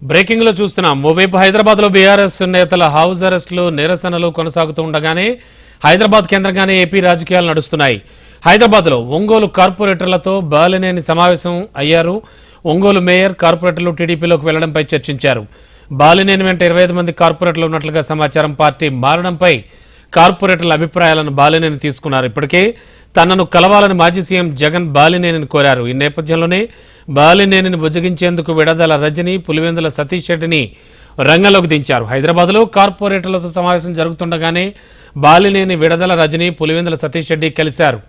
Breaking లో చూస్తున్నాం. ఓవైపు హైదరాబాద్ లో బీఆర్ఎస్ నేతల హౌస్ అరెస్టులు నిరసనలు కొనసాగుతూ ఉండగానే హైదరాబాద్ కేంద్రంగానే ఏపీ రాజకీయాలు నడుస్తున్నాయి. హైదరాబాద్ లో ఒంగోలు కార్పొరేటర్లతో బాలినేని సమావేశం అయ్యారు. ఒంగోలు మేయర్ కార్పొరేటర్లు టీడీపీలోకి వెళ్లడంపై చర్చించారు. బాలినేని వెంట 25 మంది కార్పొరేటర్లు ఉన్నట్లుగా సమాచారం. పార్టీ మారడంపై కార్పొరేటర్ల అభిప్రాయాలను బాలినేని తీసుకున్నారు. ఇప్పటికే తనను కలవాలని మాజీ సీఎం జగన్ బాలినేనిని కోరారు. ఈ నేపథ్యంలోనే బాలినేనిని బుజ్జగించేందుకు విడదల రజని, పులివెందుల సతీష్ రెడ్డిని రంగంలోకి దించారు. హైదరాబాద్ లో కార్పొరేటర్లతో సమావేశం జరుగుతుండగానే బాలినేని, విడదల రజని, పులివెందుల సతీష్ రెడ్డి కలిశారు.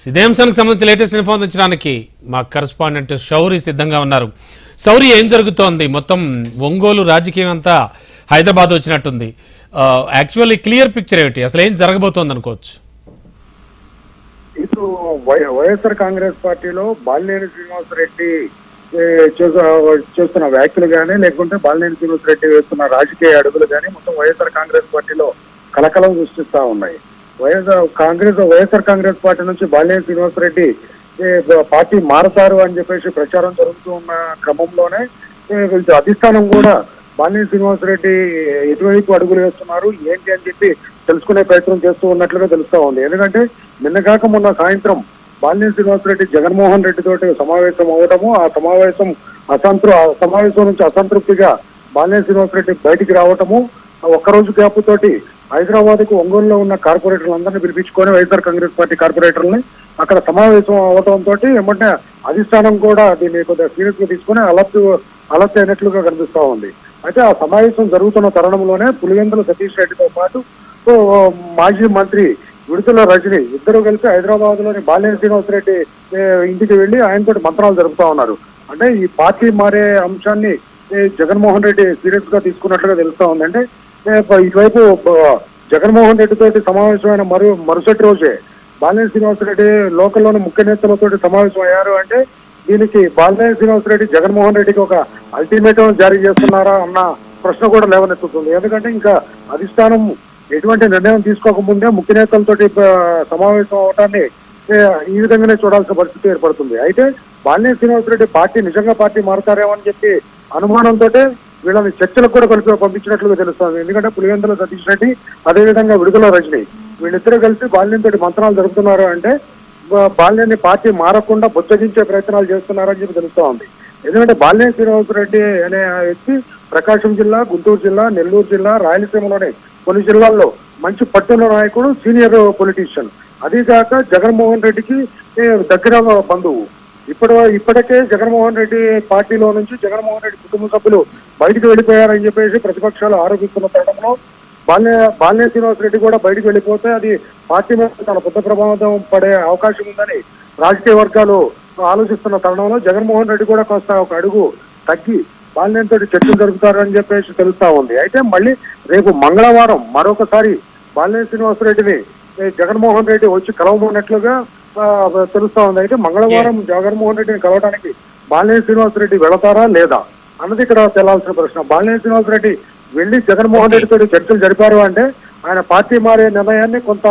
ఇదే అంశానికి సంబంధించి లేటెస్ట్ ఇన్ఫార్మేషన్ ఇచ్చడానికి మా కరెస్పాండెంట్ శౌరి సిద్ధంగా ఉన్నారు. శౌరి, ఏం జరుగుతోంది? మొత్తం ఒంగోలు రాజకీయం అంతా హైదరాబాద్ వచ్చినట్టుంది. యాక్చువల్లీ క్లియర్ పిక్చర్ ఏమిటి? అసలు ఏం జరగబోతోంది అనుకోవచ్చు? ఇప్పుడు వైఎస్ఆర్ కాంగ్రెస్ పార్టీలో బాలినేని శ్రీనివాసరెడ్డి చేస్తున్న వ్యాఖ్యలు కానీ, లేకుంటే బాలినేని శ్రీనివాసరెడ్డి వేస్తున్న రాజకీయ అడుగులు కానీ మొత్తం వైఎస్ఆర్ కాంగ్రెస్ పార్టీలో కలకలం సృష్టిస్తా ఉన్నాయి. వైఎస్ఆర్ కాంగ్రెస్ పార్టీ నుంచి బాలినేని శ్రీనివాసరెడ్డి పార్టీ మారతారు అని చెప్పేసి ప్రచారం జరుగుతూ ఉన్న క్రమంలోనే అధిష్టానం కూడా బాలినేని శ్రీనివాసరెడ్డి ఎటువైపు అడుగులు వేస్తున్నారు ఏంటి అని చెప్పి తెలుసుకునే ప్రయత్నం చేస్తూ ఉన్నట్లుగా తెలుస్తా ఉంది. ఎందుకంటే నిన్నగాక మొన్న సాయంత్రం బాలినేని శ్రీనివాసరెడ్డి జగన్మోహన్ రెడ్డి తోటి సమావేశం అవడము, ఆ సమావేశం నుంచి అసంతృప్తిగా బాలినేని శ్రీనివాసరెడ్డి బయటికి రావటము, ఒక్కరోజు గ్యాప్ తోటి హైదరాబాద్ కు ఒంగోలులో ఉన్న కార్పొరేటర్లందరినీ పిలిపించుకొని వైఎస్ఆర్ కాంగ్రెస్ పార్టీ కార్పొరేటర్లని అక్కడ సమావేశం అవడంతో ఏమంటే అధిష్టానం కూడా దీన్ని కొద్దిగా సీరియస్ గా తీసుకుని అలర్ట్ అయినట్లుగా కనిపిస్తా ఉంది. అయితే ఆ సమావేశం జరుగుతున్న తరుణంలోనే పులివెందుల సతీష్ రెడ్డితో పాటు మాజీ మంత్రి విడుదల రజని ఇద్దరు కలిసి హైదరాబాద్ లోని బాలినేని శ్రీనివాసరెడ్డి ఇంటికి వెళ్లి ఆయనతో మంత్రాలు జరుపుతా ఉన్నారు. అంటే ఈ పార్టీ మారే అంశాన్ని జగన్మోహన్ రెడ్డి సీరియస్ గా తీసుకున్నట్లుగా తెలుస్తా ఉంది. అంటే ఇటువైపు జగన్మోహన్ రెడ్డి తోటి సమావేశమైన మరుసటి రోజే బాలినేని శ్రీనివాసరెడ్డి లోకల్లోని ముఖ్య నేతలతో సమావేశం అయ్యారు. అంటే దీనికి బాలినేని శ్రీనివాసరెడ్డి జగన్మోహన్ రెడ్డికి ఒక అల్టిమేటం జారీ చేస్తున్నారా అన్న ప్రశ్న కూడా లేవనెత్తుతుంది. ఎందుకంటే ఇంకా అధిష్టానం ఎటువంటి నిర్ణయం తీసుకోకముందే ముఖ్య నేతలతో సమావేశం అవటాన్ని ఈ విధంగానే చూడాల్సిన పరిస్థితి ఏర్పడుతుంది. అయితే బాలినేని శ్రీనివాసరెడ్డి నిజంగా పార్టీ మారుతారేమో అని చెప్పి అనుమానంతో వీళ్ళని చర్చలకు కూడా పంపించినట్లుగా తెలుస్తుంది. ఎందుకంటే పులివెందుల సతీష్ రెడ్డి అదేవిధంగా విడుదల రజని వీళ్ళిద్దరూ కలిసి బాలినేని తోటి మంత్రాలు జరుపుతున్నారు. అంటే బాలినేని పార్టీ మారకుండా బుచ్చగించే ప్రయత్నాలు చేస్తున్నారని చెప్పి తెలుస్తా ఉంది. ఎందుకంటే బాలినేని శ్రీనివాసరెడ్డి అనే వ్యక్తి ప్రకాశం జిల్లా, గుంటూరు జిల్లా, నెల్లూరు జిల్లా, రాయలసీమలోని కొన్ని జిల్లాల్లో మంచి పట్టున్న నాయకుడు, సీనియర్ పొలిటీషియన్. అదీగాక జగన్మోహన్ రెడ్డికి దగ్గర బంధువు. ఇప్పటికే జగన్మోహన్ రెడ్డి పార్టీలో నుంచి జగన్మోహన్ రెడ్డి కుటుంబ సభ్యులు బయటకు వెళ్ళిపోయారని చెప్పేసి ప్రతిపక్షాలు ఆరోపిస్తున్న తరుణంలో బాలినేని శ్రీనివాసరెడ్డి కూడా బయటకు వెళ్ళిపోతే అది పార్టీ మీద చాలా పెద్ద ప్రభావం పడే అవకాశం ఉందని రాజకీయ వర్గాలు ఆలోచిస్తున్న తరుణంలో జగన్మోహన్ రెడ్డి కూడా కాస్త ఒక అడుగు తగ్గి బాలినేని తోటి చర్చలు జరుపుతారని చెప్పేసి తెలుస్తా ఉంది. అయితే మళ్ళీ రేపు మంగళవారం మరొకసారి బాలినేని శ్రీనివాసరెడ్డిని జగన్మోహన్ రెడ్డి వచ్చి కలవమన్నట్లుగా తెలుస్తా ఉంది. అయితే మంగళవారం జగన్మోహన్ రెడ్డిని కలవడానికి బాలినేని శ్రీనివాసరెడ్డి వెళతారా లేదా అన్నది ఇక్కడ తెలాల్సిన ప్రశ్న. బాలినేని శ్రీనివాసరెడ్డి వెళ్లి జగన్మోహన్ రెడ్డితో చర్చలు జరిపారు అంటే ఆయన పార్టీ మారే నిర్ణయాన్ని కొంత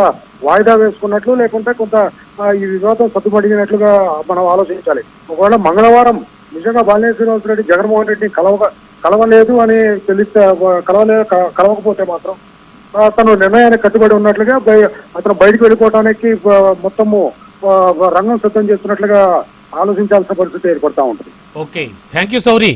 వాయిదా వేసుకున్నట్లు, లేకుంటే కొంత ఈ వివాదం సద్దుమడిగినట్లుగా మనం ఆలోచించాలి. ఒకవేళ మంగళవారం నిజంగా బాలినేని శ్రీనివాసరెడ్డి జగన్మోహన్ రెడ్డిని కలవలేదు అని తెలిస్తే కలవకపోతే మాత్రం తను నిర్ణయానికి కట్టుబడి ఉన్నట్లుగా అతను బయటకు వెళ్ళిపోవడానికి మొత్తము రంగం సిద్ధం చేస్తున్నట్లుగా ఆలోచించాల్సిన పరిస్థితి ఏర్పడతా ఉంటుంది. ఓకే, థ్యాంక్ యూ సౌరి.